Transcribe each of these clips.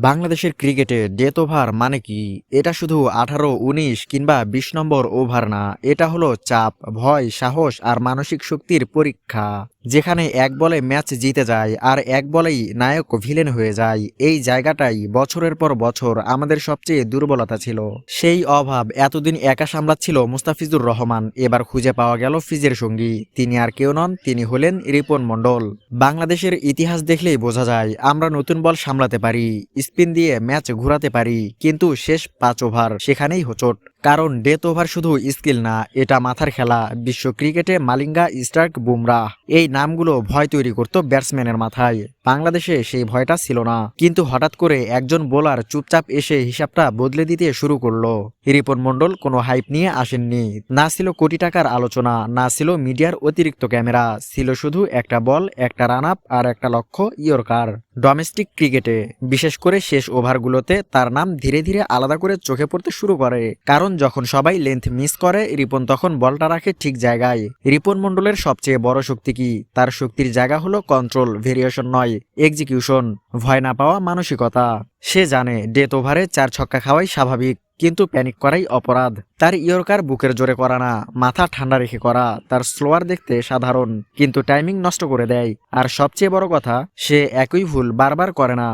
বাংলাদেশের ক্রিকেটে death over মানে কি? এটা শুধু 18, 19 কিংবা 20 নম্বর ওভার না, এটা হলো চাপ, ভয়, সাহস আর মানসিক শক্তির পরীক্ষা। যেখানে এক বলে ম্যাচ জিতে যায় আর এক বলেই নায়ক ভিলেন হয়ে যায়। এই জায়গাটাই বছরের পর বছর আমাদের সবচেয়ে দুর্বলতা ছিল। সেই অভাব এতদিন একা সামলাচ্ছিল মুস্তাফিজুর রহমান, এবার খুঁজে পাওয়া গেল ফিজের সঙ্গী। তিনি আর কেউ নন, তিনি হলেন রিপন মণ্ডল। বাংলাদেশের ইতিহাস দেখলেই বোঝা যায় আমরা নতুন বল সামলাতে পারি, স্পিন দিয়ে ম্যাচ ঘোরাতে পারি, কিন্তু শেষ 5 ওভার সেখানেই হোঁচট। কারণ ডেথ ওভার শুধু স্কিল না, এটা মাথার খেলা। বিশ্ব ক্রিকেটে মালিঙ্গা, স্টার্ক, বুমরাহ এই নামগুলো ভয় তৈরি করত ব্যাটসম্যানের মাথায়। বাংলাদেশে সেই ভয়টা ছিল না, কিন্তু হঠাৎ করে একজন বোলার চুপচাপ এসে হিসাবটা বদলে দিতে শুরু করলো। রিপন মণ্ডল কোনো হাইপ নিয়ে আসেননি, না ছিল কোটি টাকার আলোচনা, না ছিল মিডিয়ার অতিরিক্ত ক্যামেরা, ছিল শুধু একটা বল, একটা রান আপ আর একটা লক্ষ্য, ইয়র্কার। ডোমেস্টিক ক্রিকেটে বিশেষ করে শেষ ওভারগুলোতে তার নাম ধীরে ধীরে আলাদা করে চোখে পড়তে শুরু করে। কারণ যখন সবাই লেন্থ মিস করে, রিপন তখন বলটা রাখে ঠিক জায়গায়। রিপন মণ্ডলের সবচেয়ে বড় শক্তি কি? তার শক্তির জায়গা হলো কন্ট্রোল, ভেরিয়েশন নয়, এক্সিকিউশন, ভয় না পাওয়া মানসিকতা। সে জানে ডেথ ওভারে 4 ছক্কা খাওয়াই স্বাভাবিক, কিন্তু প্যানিক করাই অপরাধ। তার ইয়র্কার বুকের জোরে করা না, মাথা ঠান্ডা রেখে করা। তার স্লোয়ার দেখতে সাধারণ, কিন্তু টাইমিং নষ্ট করে দেয়। আর সবচেয়ে বড় কথা, সে একই ভুল বারবার করে না।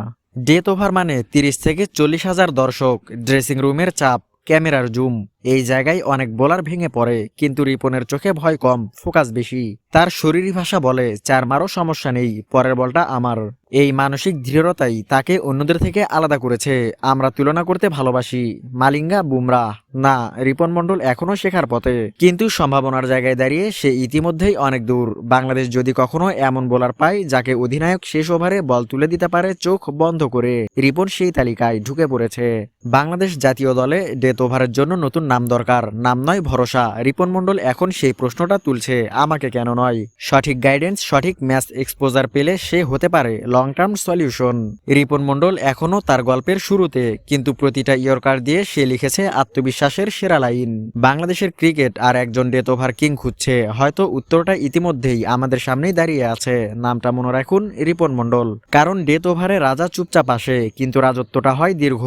ডেথ ওভার মানে 30 থেকে 40 হাজার দর্শক, ড্রেসিং রুমের চাপ, ক্যামেরার জুম। এই জায়গায় অনেক বোলার ভেঙে পড়ে, কিন্তু রিপনের চোখে ভয় কম, ফোকাস বেশি। তার শরীরী ভাষা বলে, 4 মারও সমস্যা নেই, পরের বলটা আমার। এই মানসিক দৃঢ়তাই তাকে অন্যদের থেকে আলাদা করেছে। আমরা তুলনা করতে ভালোবাসি, মালিঙ্গা, বুমরাহ না, রিপন মণ্ডল এখনো শেখার পথে। কিন্তু সম্ভাবনার জায়গায় দাঁড়িয়ে সে ইতিমধ্যেই অনেক দূর। বাংলাদেশ যদি কখনো এমন বোলার পায় যাকে অধিনায়ক শেষ ওভারে বল তুলে দিতে পারে চোখ বন্ধ করে, রিপন সেই তালিকায় ঢুকে পড়েছে। বাংলাদেশ জাতীয় দলে ডেথ ওভারের জন্য নতুন নাম দরকার, নাম নয় ভরসা। রিপন মণ্ডল এখন সেই প্রশ্নটা তুলছে, আমাকে কেন নয়? সঠিক গাইডেন্স, সঠিক ম্যাচ এক্সপোজার পেলে সে হতে পারে লং টার্ম সলিউশন। রিপন মণ্ডল এখনও তার গল্পের শুরুতে, কিন্তু প্রতিটা ইয়র্কার দিয়ে সে লিখেছে আত্মবিশ্বাসের সেরা লাইন। বাংলাদেশের ক্রিকেট আর একজন ডেথ ওভার কিং খুঁজছে, হয়তো উত্তরটা ইতিমধ্যেই আমাদের সামনেই দাঁড়িয়ে আছে। নামটা মনে রাখুন, রিপন মণ্ডল। কারণ ডেথ ওভারে রাজা চুপচাপ আসে, কিন্তু রাজত্বটা হয় দীর্ঘ।